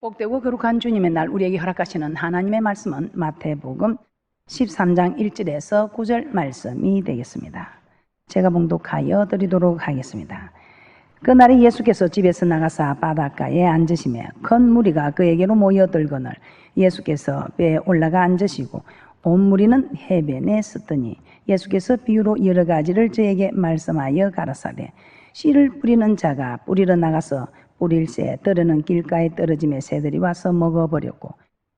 복되고 거룩한 주님의 날 우리에게 허락하시는 하나님의 말씀은 마태복음 13장 1절에서 9절 말씀이 되겠습니다. 제가 봉독하여 드리도록 하겠습니다. 그날에 예수께서 집에서 나가사 바닷가에 앉으시며 큰 무리가 그에게로 모여들거늘 예수께서 배에 올라가 앉으시고 온 무리는 해변에 섰더니 예수께서 비유로 여러 가지를 저에게 말씀하여 가라사대 씨를 뿌리는 자가 뿌리러 나가서 뿌릴새 떨어는 길가에 떨어지며 새들이 와서 먹어버렸고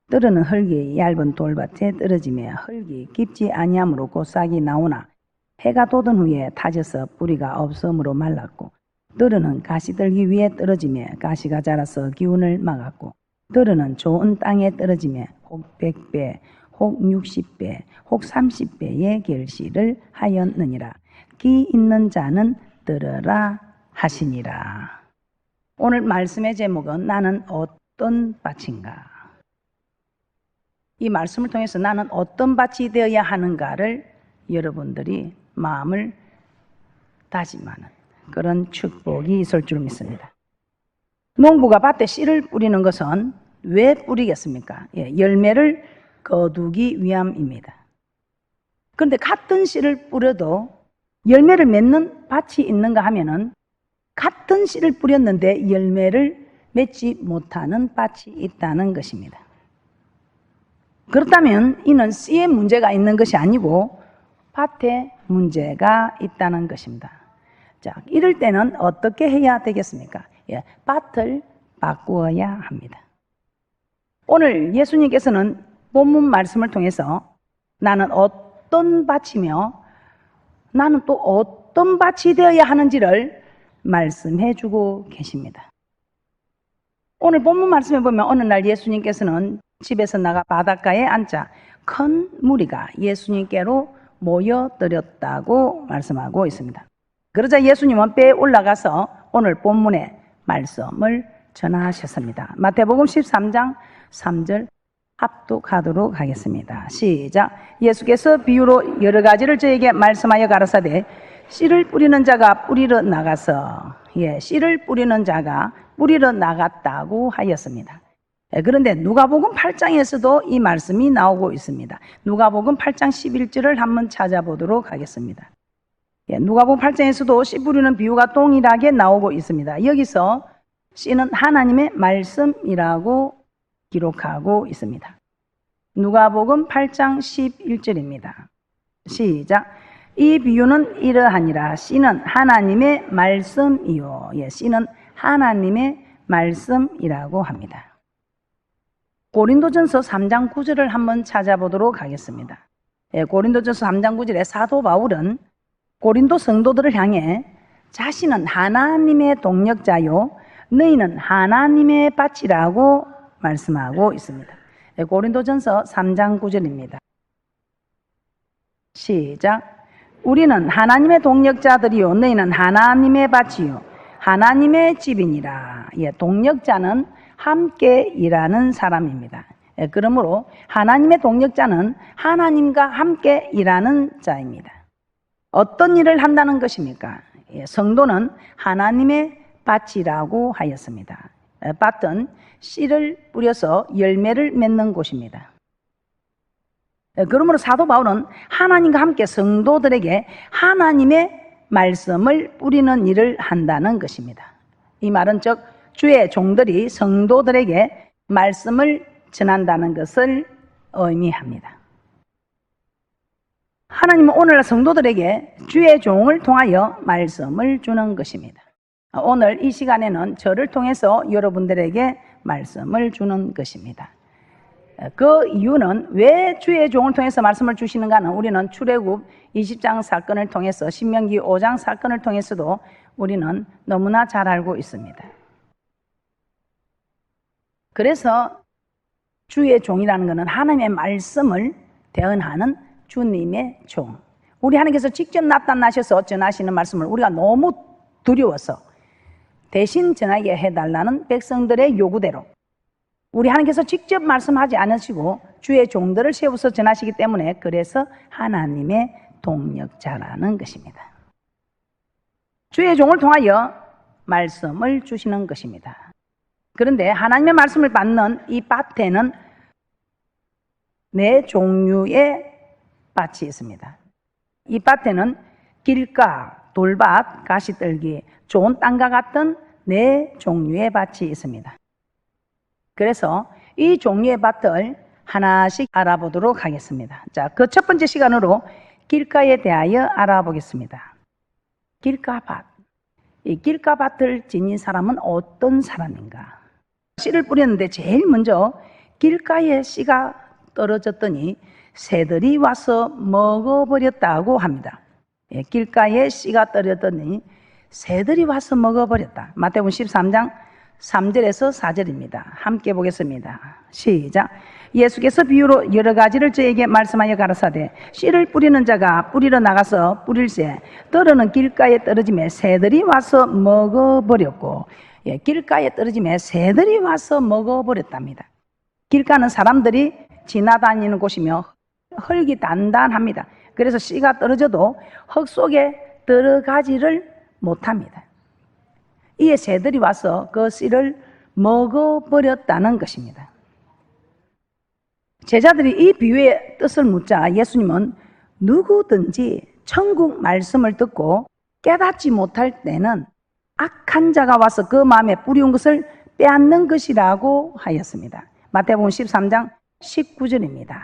떨어는 흙이 얇은 돌밭에 떨어지며 흙이 깊지 아니하므로 곧 싹이 나오나 해가 돋은 후에 타져서 뿌리가 없음으로 말랐고 떨어는 가시들기 위에 떨어지며 가시가 자라서 기운을 막았고 떨어는 좋은 땅에 떨어지며 혹 100배 혹 60배 혹 30배의 결실을 하였느니라. 기 있는 자는 들으라 하시니라. 오늘 말씀의 제목은 나는 어떤 밭인가? 이 말씀을 통해서 나는 어떤 밭이 되어야 하는가를 여러분들이 마음을 다짐하는 그런 축복이 있을 줄 믿습니다. 농부가 밭에 씨를 뿌리는 것은 왜 뿌리겠습니까? 열매를 거두기 위함입니다. 그런데 같은 씨를 뿌려도 열매를 맺는 밭이 있는가 하면은 같은 씨를 뿌렸는데 열매를 맺지 못하는 밭이 있다는 것입니다. 그렇다면 이는 씨에 문제가 있는 것이 아니고 밭에 문제가 있다는 것입니다. 자, 이럴 때는 어떻게 해야 되겠습니까? 밭을 바꾸어야 합니다. 오늘 예수님께서는 본문 말씀을 통해서 나는 어떤 밭이며 나는 또 어떤 밭이 되어야 하는지를 말씀해 주고 계십니다. 오늘 본문 말씀에 보면 어느 날 예수님께서는 집에서 나가 바닷가에 앉자 큰 무리가 예수님께로 모여들었다고 말씀하고 있습니다. 그러자 예수님은 배에 올라가서 오늘 본문의 말씀을 전하셨습니다. 마태복음 13장 3절 합독하도록 하겠습니다. 시작. 예수께서 비유로 여러 가지를 저에게 말씀하여 가라사대 씨를 뿌리는 자가 뿌리러 나가서 씨를 뿌리는 자가 뿌리러 나갔다고 하였습니다. 그런데 누가복음 8장에서도 이 말씀이 나오고 있습니다. 누가복음 8장 11절을 한번 찾아보도록 하겠습니다. 누가복음 8장에서도 씨 뿌리는 비유가 동일하게 나오고 있습니다. 여기서 씨는 하나님의 말씀이라고 기록하고 있습니다. 누가복음 8장 11절입니다. 시작. 이 비유는 이러하니라. 씨는 하나님의 말씀이요. 씨는 하나님의 말씀이라고 합니다. 고린도전서 3장 9절을 한번 찾아보도록 하겠습니다. 고린도전서 3장 9절에 사도 바울은 고린도 성도들을 향해 자신은 하나님의 동력자요 너희는 하나님의 밭이라고 말씀하고 있습니다. 고린도전서 3장 9절입니다. 시작. 우리는 하나님의 동력자들이요 너희는 하나님의 밭이요 하나님의 집이니라. 동력자는 함께 일하는 사람입니다. 그러므로 하나님의 동력자는 하나님과 함께 일하는 자입니다. 어떤 일을 한다는 것입니까? 성도는 하나님의 밭이라고 하였습니다. 밭은 씨를 뿌려서 열매를 맺는 곳입니다. 그러므로 사도 바울은 하나님과 함께 성도들에게 하나님의 말씀을 뿌리는 일을 한다는 것입니다. 이 말은 즉 주의 종들이 성도들에게 말씀을 전한다는 것을 의미합니다. 하나님은 오늘날 성도들에게 주의 종을 통하여 말씀을 주는 것입니다. 오늘 이 시간에는 저를 통해서 여러분들에게 말씀을 주는 것입니다. 그 이유는 왜 주의 종을 통해서 말씀을 주시는가는 우리는 출애굽 20장 사건을 통해서 신명기 5장 사건을 통해서도 우리는 너무나 잘 알고 있습니다. 그래서 주의 종이라는 것은 하나님의 말씀을 대언하는 주님의 종. 우리 하나님께서 직접 나타나셔서 전하시는 말씀을 우리가 너무 두려워서 대신 전하게 해달라는 백성들의 요구대로 우리 하나님께서 직접 말씀하지 않으시고 주의 종들을 세워서 전하시기 때문에 그래서 하나님의 동력자라는 것입니다. 주의 종을 통하여 말씀을 주시는 것입니다. 그런데 하나님의 말씀을 받는 이 밭에는 네 종류의 밭이 있습니다. 이 밭에는 길가, 돌밭, 가시떨기, 좋은 땅과 같은 네 종류의 밭이 있습니다. 그래서 이 종류의 밭을 하나씩 알아보도록 하겠습니다. 자, 그 첫 번째 시간으로 길가에 대하여 알아보겠습니다. 길가밭. 이 길가밭을 지닌 사람은 어떤 사람인가? 씨를 뿌렸는데 제일 먼저 길가에 씨가 떨어졌더니 새들이 와서 먹어버렸다고 합니다. 예, 길가에 씨가 떨어졌더니 새들이 와서 먹어버렸다. 마태복음 13장 3절에서 4절입니다. 함께 보겠습니다. 시작. 예수께서 비유로 여러 가지를 저에게 말씀하여 가라사대 씨를 뿌리는 자가 뿌리러 나가서 뿌릴새 떨어는 길가에 떨어지매 새들이 와서 먹어버렸고, 예, 길가에 떨어지매 새들이 와서 먹어버렸답니다. 길가는 사람들이 지나다니는 곳이며 흙이 단단합니다. 그래서 씨가 떨어져도 흙 속에 들어가지를 못합니다. 이에 새들이 와서 그 씨를 먹어버렸다는 것입니다. 제자들이 이 비유의 뜻을 묻자 예수님은 누구든지 천국 말씀을 듣고 깨닫지 못할 때는 악한 자가 와서 그 마음에 뿌리운 것을 빼앗는 것이라고 하였습니다. 마태복음 13장 19절입니다.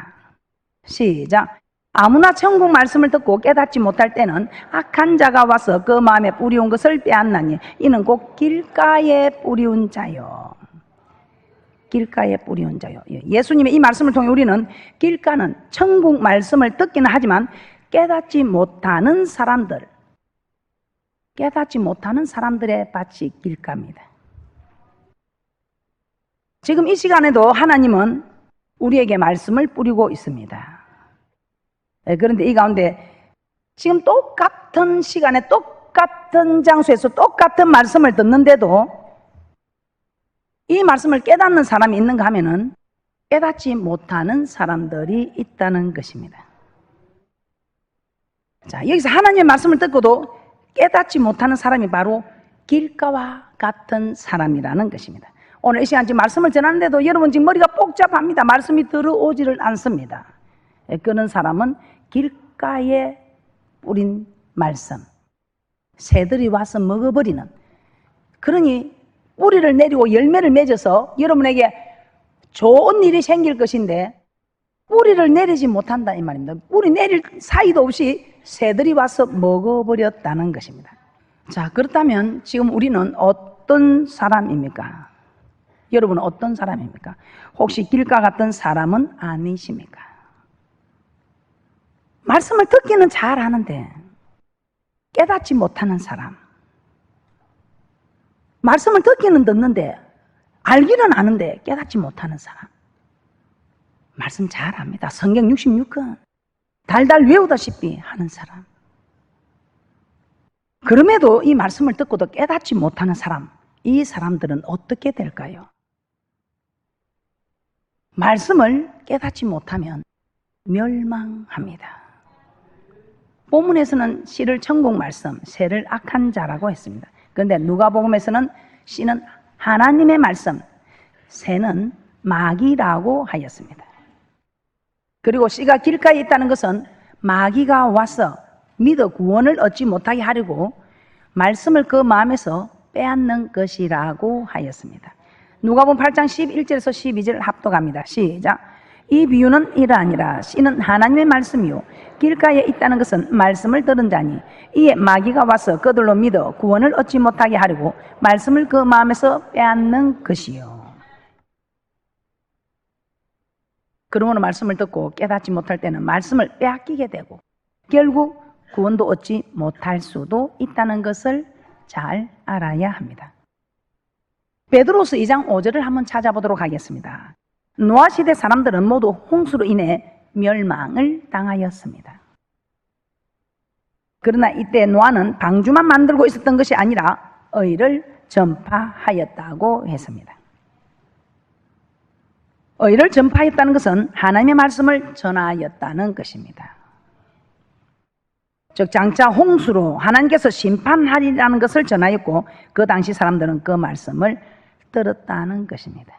시작. 아무나 천국 말씀을 듣고 깨닫지 못할 때는 악한 자가 와서 그 마음에 뿌리운 것을 빼앗나니 이는 곧 길가에 뿌리운 자요. 길가에 뿌리운 자요. 예수님의 이 말씀을 통해 우리는 길가는 천국 말씀을 듣기는 하지만 깨닫지 못하는 사람들의 밭이 길가입니다. 지금 이 시간에도 하나님은 우리에게 말씀을 뿌리고 있습니다. 그런데 이 가운데 지금 똑같은 시간에 똑같은 장소에서 똑같은 말씀을 듣는데도 이 말씀을 깨닫는 사람이 있는가 하면은 깨닫지 못하는 사람들이 있다는 것입니다. 자, 여기서 하나님의 말씀을 듣고도 깨닫지 못하는 사람이 바로 길가와 같은 사람이라는 것입니다. 오늘 이 시간 지금 말씀을 전하는데도 여러분 지금 머리가 복잡합니다. 말씀이 들어오지를 않습니다. 그런 사람은 길가에 뿌린 말씀, 새들이 와서 먹어버리는, 그러니 뿌리를 내리고 열매를 맺어서 여러분에게 좋은 일이 생길 것인데 뿌리를 내리지 못한다 이 말입니다. 뿌리 내릴 사이도 없이 새들이 와서 먹어버렸다는 것입니다. 자, 그렇다면 지금 우리는 어떤 사람입니까? 여러분은 어떤 사람입니까? 혹시 길가 같은 사람은 아니십니까? 말씀을 듣기는 잘 하는데 깨닫지 못하는 사람, 말씀을 듣기는 듣는데 알기는 아는데 깨닫지 못하는 사람. 말씀 잘 합니다. 성경 66권 달달 외우다시피 하는 사람. 그럼에도 이 말씀을 듣고도 깨닫지 못하는 사람, 이 사람들은 어떻게 될까요? 말씀을 깨닫지 못하면 멸망합니다. 본문에서는 씨를 천국 말씀, 새를 악한 자라고 했습니다. 그런데 누가복음에서는 씨는 하나님의 말씀, 새는 마귀라고 하였습니다. 그리고 씨가 길가에 있다는 것은 마귀가 와서 믿어 구원을 얻지 못하게 하려고 말씀을 그 마음에서 빼앗는 것이라고 하였습니다. 누가복음 8장 11절에서 12절 합독합니다. 시작. 이 비유는 이러하니라. 씨는 하나님의 말씀이요 길가에 있다는 것은 말씀을 들은 자니 이에 마귀가 와서 그들로 믿어 구원을 얻지 못하게 하려고 말씀을 그 마음에서 빼앗는 것이요. 그러므로 말씀을 듣고 깨닫지 못할 때는 말씀을 빼앗기게 되고 결국 구원도 얻지 못할 수도 있다는 것을 잘 알아야 합니다. 베드로서 2장 5절을 한번 찾아보도록 하겠습니다. 노아 시대 사람들은 모두 홍수로 인해 멸망을 당하였습니다. 그러나 이때 노아는 방주만 만들고 있었던 것이 아니라 의를 전파하였다고 했습니다. 의를 전파했다는 것은 하나님의 말씀을 전하였다는 것입니다. 즉 장차 홍수로 하나님께서 심판하리라는 것을 전하였고 그 당시 사람들은 그 말씀을 들었다는 것입니다.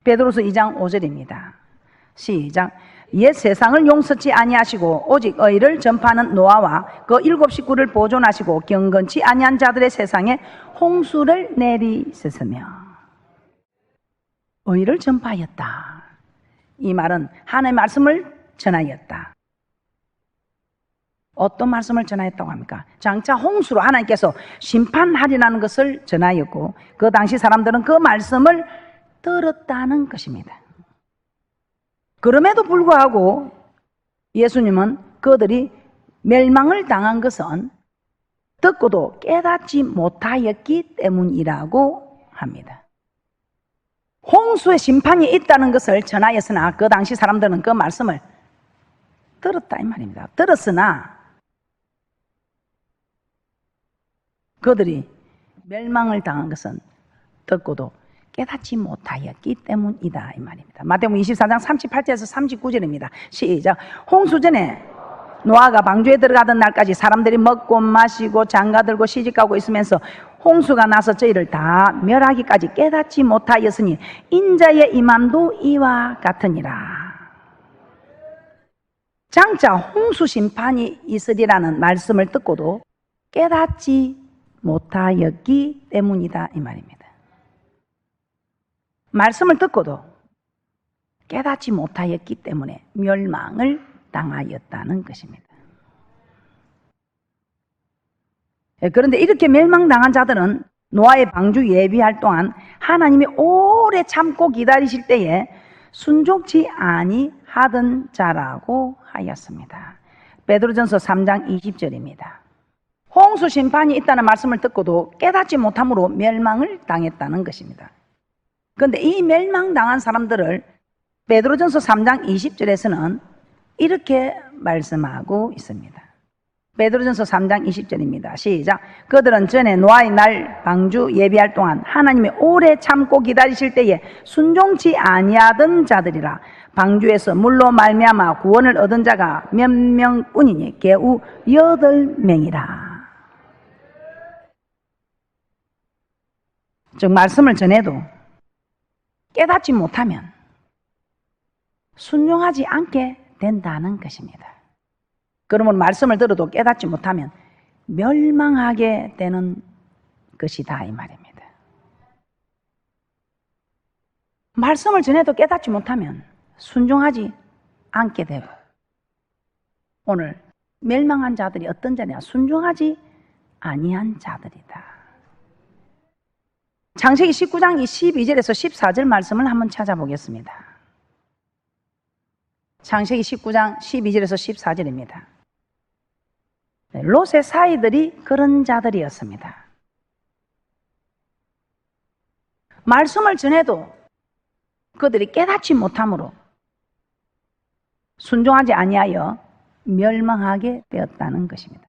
베드로서 2장 5절입니다. 시작. 옛 세상을 용서치 아니하시고 오직 의를 전파하는 노아와 그 7 식구를 보존하시고 경건치 아니한 자들의 세상에 홍수를 내리셨으며. 의를 전파하였다. 이 말은 하나님의 말씀을 전하였다. 어떤 말씀을 전하였다고 합니까? 장차 홍수로 하나님께서 심판하리라는 것을 전하였고, 그 당시 사람들은 그 말씀을 들었다는 것입니다. 그럼에도 불구하고 예수님은 그들이 멸망을 당한 것은 듣고도 깨닫지 못하였기 때문이라고 합니다. 홍수의 심판이 있다는 것을 전하였으나 그 당시 사람들은 그 말씀을 들었다 이 말입니다. 들었으나 그들이 멸망을 당한 것은 듣고도 깨닫지 못하였기 때문이다 이 말입니다. 마태복음 24장 38절에서 39절입니다. 시작. 홍수 전에 노아가 방주에 들어가던 날까지 사람들이 먹고 마시고 장가들고 시집가고 있으면서 홍수가 나서 저희를 다 멸하기까지 깨닫지 못하였으니 인자의 임함도 이와 같으니라. 장차 홍수 심판이 있으리라는 말씀을 듣고도 깨닫지 못하였기 때문이다 이 말입니다. 말씀을 듣고도 깨닫지 못하였기 때문에 멸망을 당하였다는 것입니다. 그런데 이렇게 멸망당한 자들은 노아의 방주 예비할 동안 하나님이 오래 참고 기다리실 때에 순종치 아니하던 자라고 하였습니다. 베드로전서 3장 20절입니다. 홍수 심판이 있다는 말씀을 듣고도 깨닫지 못함으로 멸망을 당했다는 것입니다. 그런데 이 멸망당한 사람들을 베드로전서 3장 20절에서는 이렇게 말씀하고 있습니다. 베드로전서 3장 20절입니다. 시작. 그들은 전에 노아의 날 방주 예비할 동안 하나님이 오래 참고 기다리실 때에 순종치 아니하던 자들이라. 방주에서 물로 말미암아 구원을 얻은 자가 몇 명뿐이니 겨우 8명이라. 즉 말씀을 전해도 깨닫지 못하면 순종하지 않게 된다는 것입니다. 그러면 말씀을 들어도 깨닫지 못하면 멸망하게 되는 것이다 이 말입니다. 말씀을 전해도 깨닫지 못하면 순종하지 않게 되고, 오늘 멸망한 자들이 어떤 자냐? 순종하지 아니한 자들이다. 창세기 19장 12절에서 14절 말씀을 한번 찾아보겠습니다. 창세기 19장 12절에서 14절입니다. 롯의 사이들이 그런 자들이었습니다. 말씀을 전해도 그들이 깨닫지 못함으로 순종하지 아니하여 멸망하게 되었다는 것입니다.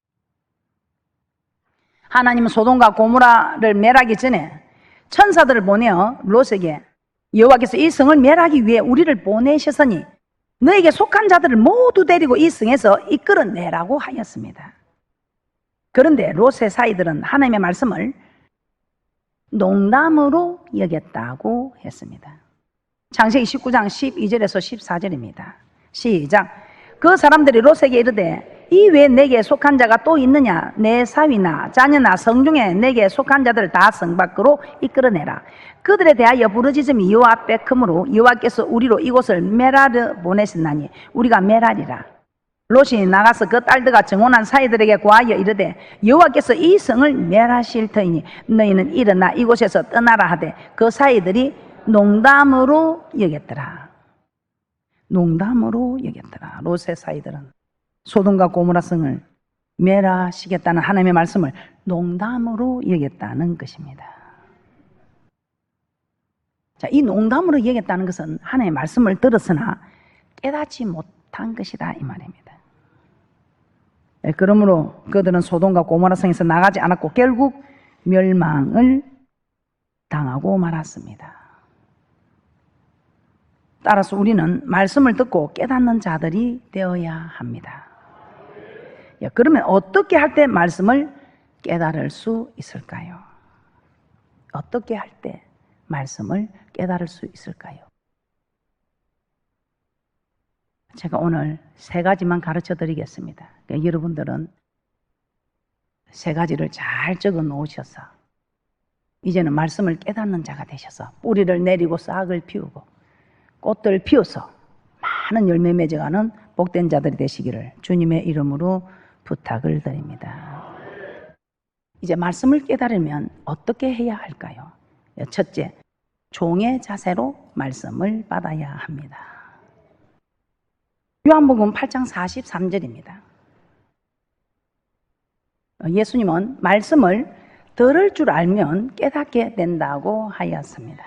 하나님은 소돔과 고모라를 멸하기 전에 천사들을 보내어 롯에게 여호와께서 이 성을 멸하기 위해 우리를 보내셨으니 너에게 속한 자들을 모두 데리고 이 성에서 이끌어내라고 하였습니다. 그런데 롯의 사이들은 하나님의 말씀을 농담으로 여겼다고 했습니다. 창세기 19장 12절에서 14절입니다. 시작. 그 사람들이 롯에게 이르되 이 외에 내게 속한 자가 또 있느냐? 내 사위나 자녀나 성중에 내게 속한 자들을 다 성 밖으로 이끌어내라. 그들에 대하여 부르짖음이 여호와 앞에 크므로 여호와께서 우리로 이곳을 멸하려 보내셨나니 우리가 멸하리라. 롯이 나가서 그 딸들과 정혼한 사이들에게 고하여 이르되 여호와께서 이 성을 멸하실 터이니 너희는 일어나 이곳에서 떠나라 하되 그 사이들이 농담으로 여겼더라. 농담으로 여겼더라. 롯의 사이들은 소돔과 고모라 성을 멸하시겠다는 하나님의 말씀을 농담으로 여겼다는 것입니다. 자, 이 농담으로 여겼다는 것은 하나님의 말씀을 들었으나 깨닫지 못한 것이다 이 말입니다. 그러므로 그들은 소돔과 고모라 성에서 나가지 않았고 결국 멸망을 당하고 말았습니다. 따라서 우리는 말씀을 듣고 깨닫는 자들이 되어야 합니다. 그러면 어떻게 할 때 말씀을 깨달을 수 있을까요? 어떻게 할 때 말씀을 깨달을 수 있을까요? 제가 오늘 3가지만 가르쳐 드리겠습니다. 그러니까 여러분들은 3가지를 잘 적어 놓으셔서 이제는 말씀을 깨닫는 자가 되셔서 뿌리를 내리고 싹을 피우고 꽃들 피워서 많은 열매 맺어가는 복된 자들이 되시기를 주님의 이름으로 부탁을 드립니다. 이제 말씀을 깨달으면 어떻게 해야 할까요? 첫째, 종의 자세로 말씀을 받아야 합니다. 요한복음 8장 43절입니다. 예수님은 말씀을 들을 줄 알면 깨닫게 된다고 하였습니다.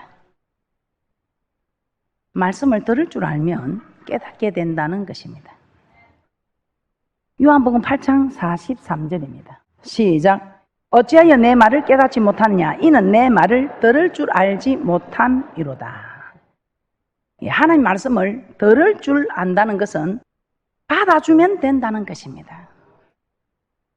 말씀을 들을 줄 알면 깨닫게 된다는 것입니다. 요한복음 8장 43절입니다. 시작. 어찌하여 내 말을 깨닫지 못하느냐? 이는 내 말을 들을 줄 알지 못함이로다. 하나님 말씀을 들을 줄 안다는 것은 받아주면 된다는 것입니다.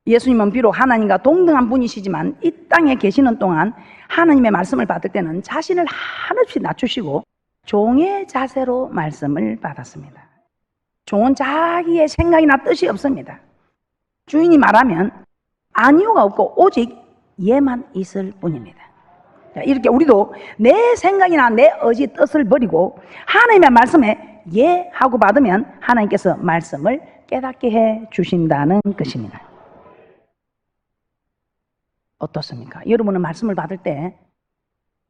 예수님은 비록 하나님과 동등한 분이시지만 이 땅에 계시는 동안 하나님의 말씀을 받을 때는 자신을 한없이 낮추시고 종의 자세로 말씀을 받았습니다. 종은 자기의 생각이나 뜻이 없습니다. 주인이 말하면 아니오가 없고 오직 예만 있을 뿐입니다. 이렇게 우리도 내 생각이나 내 의지 뜻을 버리고 하나님의 말씀에 예 하고 받으면 하나님께서 말씀을 깨닫게 해 주신다는 것입니다. 어떻습니까? 여러분은 말씀을 받을 때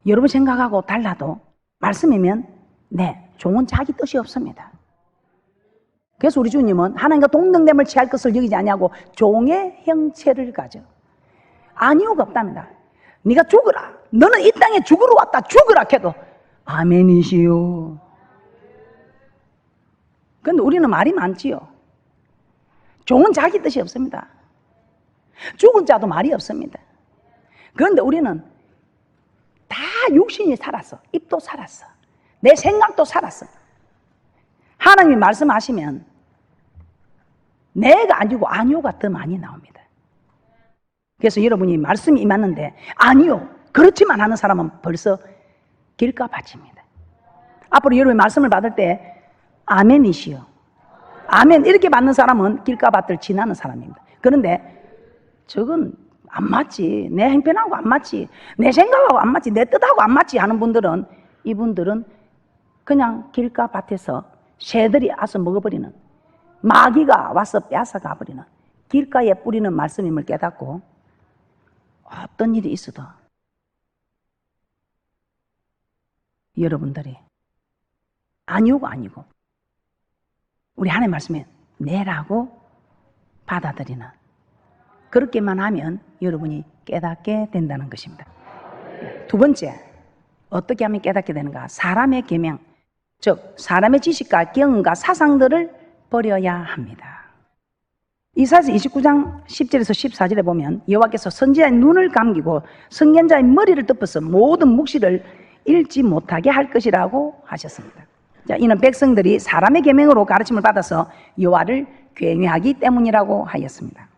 여러분 생각하고 달라도 말씀이면 네, 종은 자기 뜻이 없습니다. 그래서 우리 주님은 하나님과 동등됨을 취할 것을 여기지 아니하고 종의 형체를 가져 아니오가 없답니다. 네가 죽으라. 너는 이 땅에 죽으러 왔다. 죽으라 해도 아멘이시요. 그런데 우리는 말이 많지요. 종은 자기 뜻이 없습니다. 죽은 자도 말이 없습니다. 그런데 우리는 다 육신이 살았어. 입도 살았어. 내 생각도 살았어. 하나님이 말씀하시면 내가 아니고 아니오가 더 많이 나옵니다. 그래서 여러분이 말씀이 임하는데 아니요, 그렇지만 하는 사람은 벌써 길가밭입니다. 앞으로 여러분이 말씀을 받을 때 아멘이시요. 아멘 이렇게 받는 사람은 길가밭을 지나는 사람입니다. 그런데 저건 안 맞지. 내 행편하고 안 맞지. 내 생각하고 안 맞지. 내 뜻하고 안 맞지 하는 분들은 이분들은 그냥 길가밭에서 새들이 와서 먹어버리는 마귀가 와서 빼앗아 가버리는 길가에 뿌리는 말씀임을 깨닫고 어떤 일이 있어도 여러분들이 아니오가 아니고 우리 하나님 말씀에 네라고 받아들이는 그렇게만 하면 여러분이 깨닫게 된다는 것입니다. 두 번째, 어떻게 하면 깨닫게 되는가? 사람의 계명, 즉 사람의 지식과 경험과 사상들을 버려야 합니다. 이사야서 29장 10절에서 14절에 보면 여호와께서 선지자의 눈을 감기고 선견자의 머리를 덮어서 모든 묵시를 읽지 못하게 할 것이라고 하셨습니다. 자, 이는 백성들이 사람의 계명으로 가르침을 받아서 여호와를 괴미하기 때문이라고 하였습니다.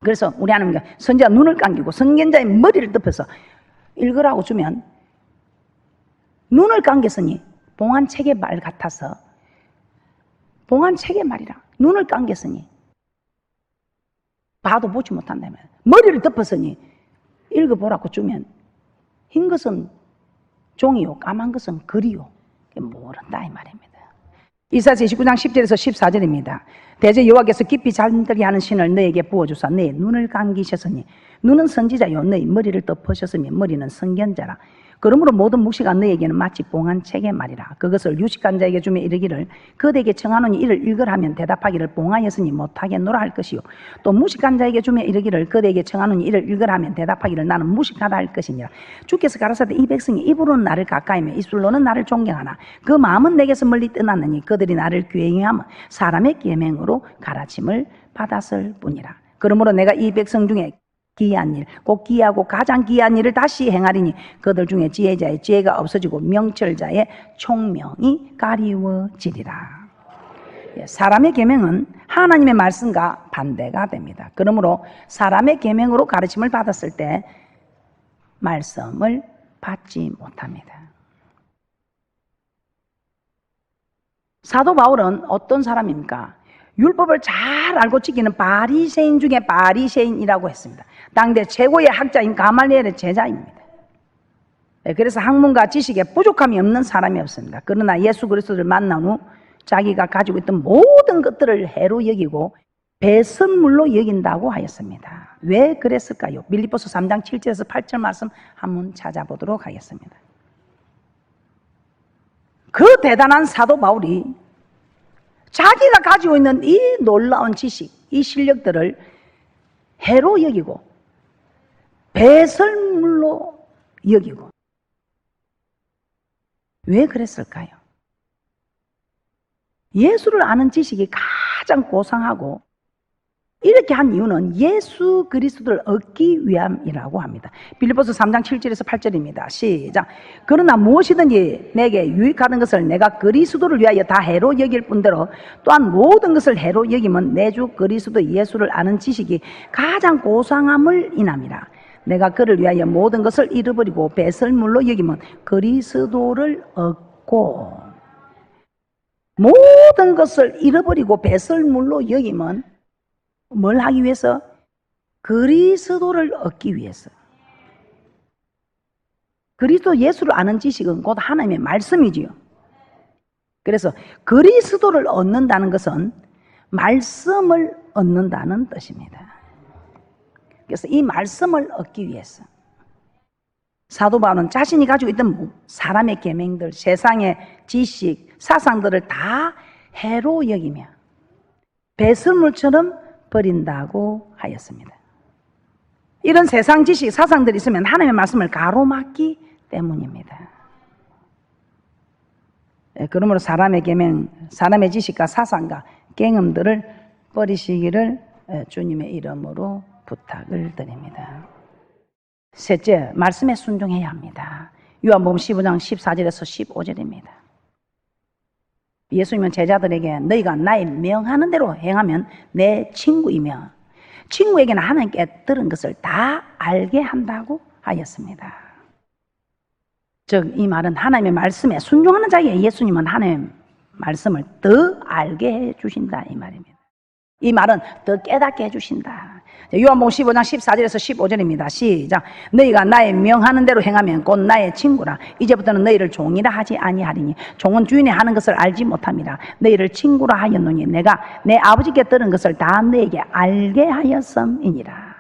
그래서 우리 하나님과 선지자 눈을 감기고 선견자의 머리를 덮어서 읽으라고 주면 눈을 감겼으니 봉안책의 말 같아서 봉안책의 말이라 눈을 감겼으니 봐도 보지 못한다면 머리를 덮었으니 읽어보라고 주면 흰 것은 종이요 까만 것은 글이요 모른다 이 말입니다. 이사야서 29장 10절에서 14절입니다. 대저 여호와께서 깊이 잠들게 하는 신을 너에게 부어주사 너의 눈을 감기셨으니 눈은 선지자요 너의 머리를 덮으셨으니 머리는 선견자라. 그러므로 모든 묵시가 너에게는 마치 봉안책의 말이라. 그것을 유식한 자에게 주며 이르기를 그대에게 청하노니 이를 읽으라면 대답하기를 봉하였으니 못하겠노라 할 것이요 또 무식한 자에게 주며 이르기를 그대에게 청하노니 이를 읽으라면 대답하기를 나는 무식하다 할 것이니라. 주께서 가라사대 이 백성이 입으로는 나를 가까이며 입술로는 나를 존경하나 그 마음은 내게서 멀리 떠났느니 그들이 나를 괴행하며 사람의 계명으로 가르침을 받았을 뿐이라. 그러므로 내가 이 백성 중에 기이한 일, 곧 기이하고 가장 기이한 일을 다시 행하리니 그들 중에 지혜자의 지혜가 없어지고 명철자의 총명이 가리워지리라. 사람의 계명은 하나님의 말씀과 반대가 됩니다. 그러므로 사람의 계명으로 가르침을 받았을 때 말씀을 받지 못합니다. 사도 바울은 어떤 사람입니까? 율법을 잘 알고 지키는 바리새인 중에 바리새인이라고 했습니다. 당대 최고의 학자인 가말리엘의 제자입니다. 그래서 학문과 지식에 부족함이 없는 사람이 없습니다. 그러나 예수 그리스도를 만난 후 자기가 가지고 있던 모든 것들을 해로 여기고 배설물로 여긴다고 하였습니다. 왜 그랬을까요? 빌립보서 3장 7절에서 8절 말씀 한번 찾아보도록 하겠습니다. 그 대단한 사도 바울이 자기가 가지고 있는 이 놀라운 지식, 이 실력들을 해로 여기고 배설물로 여기고 왜 그랬을까요? 예수를 아는 지식이 가장 고상하고 이렇게 한 이유는 예수 그리스도를 얻기 위함이라고 합니다. 빌립보서 3장 7절에서 8절입니다. 시작. 그러나 무엇이든지 내게 유익하는 것을 내가 그리스도를 위하여 다 해로 여길 뿐더러 또한 모든 것을 해로 여기면 내 주 그리스도 예수를 아는 지식이 가장 고상함을 인함이라. 내가 그를 위하여 모든 것을 잃어버리고 배설물로 여기면 그리스도를 얻고, 모든 것을 잃어버리고 배설물로 여기면 뭘 하기 위해서? 그리스도를 얻기 위해서. 그리스도 예수를 아는 지식은 곧 하나님의 말씀이지요. 그래서 그리스도를 얻는다는 것은 말씀을 얻는다는 뜻입니다. 그래서 이 말씀을 얻기 위해서 사도 바울은 자신이 가지고 있던 사람의 계명들, 세상의 지식, 사상들을 다 해로 여기며 배설물처럼 버린다고 하였습니다. 이런 세상 지식, 사상들이 있으면 하나님의 말씀을 가로막기 때문입니다. 그러므로 사람의 계명, 사람의 지식과 사상과 경험들을 버리시기를 주님의 이름으로 부탁을 드립니다. 셋째, 말씀에 순종해야 합니다. 요한복음 15장 14절에서 15절입니다. 예수님은 제자들에게 너희가 나의 명하는 대로 행하면 내 친구이며 친구에게는 하나님께 들은 것을 다 알게 한다고 하였습니다. 즉 이 말은 하나님의 말씀에 순종하는 자에게 예수님은 하나님의 말씀을 더 알게 해주신다 이 말입니다. 이 말은 더 깨닫게 해주신다. 요한복음 15장 14절에서 15절입니다. 시작. 너희가 나의 명하는 대로 행하면 곧 나의 친구라. 이제부터는 너희를 종이라 하지 아니하리니 종은 주인이 하는 것을 알지 못함이라. 너희를 친구라 하였노니 내가 내 아버지께 들은 것을 다 너희에게 알게 하였음이니라.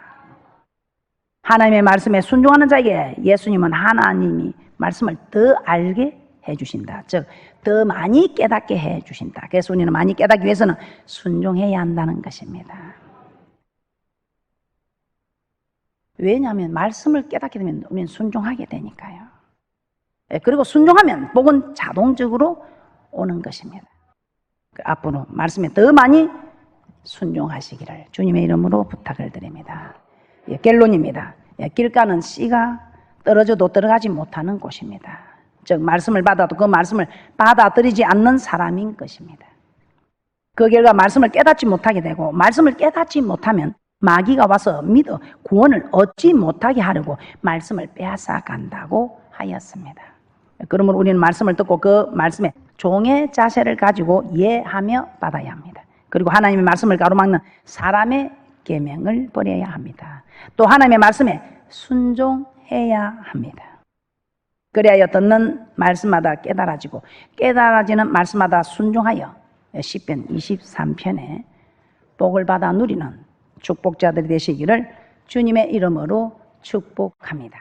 하나님의 말씀에 순종하는 자에게 예수님은 하나님이 말씀을 더 알게 해주신다. 즉 더 많이 깨닫게 해주신다. 그래서 우리는 많이 깨닫기 위해서는 순종해야 한다는 것입니다. 왜냐하면 말씀을 깨닫게 되면 우리는 순종하게 되니까요. 그리고 순종하면 복은 자동적으로 오는 것입니다. 앞으로 말씀에 더 많이 순종하시기를 주님의 이름으로 부탁을 드립니다. 결론입니다. 길가는 씨가 떨어져도 들어가지 못하는 곳입니다. 즉 말씀을 받아도 그 말씀을 받아들이지 않는 사람인 것입니다. 그 결과 말씀을 깨닫지 못하게 되고, 말씀을 깨닫지 못하면 마귀가 와서 믿어 구원을 얻지 못하게 하려고 말씀을 빼앗아 간다고 하였습니다. 그러므로 우리는 말씀을 듣고 그 말씀에 종의 자세를 가지고 이해하며 받아야 합니다. 그리고 하나님의 말씀을 가로막는 사람의 계명을 버려야 합니다. 또 하나님의 말씀에 순종해야 합니다. 그래야 듣는 말씀마다 깨달아지고 깨달아지는 말씀마다 순종하여 시편 23편에 복을 받아 누리는 축복자들이 되시기를 주님의 이름으로 축복합니다.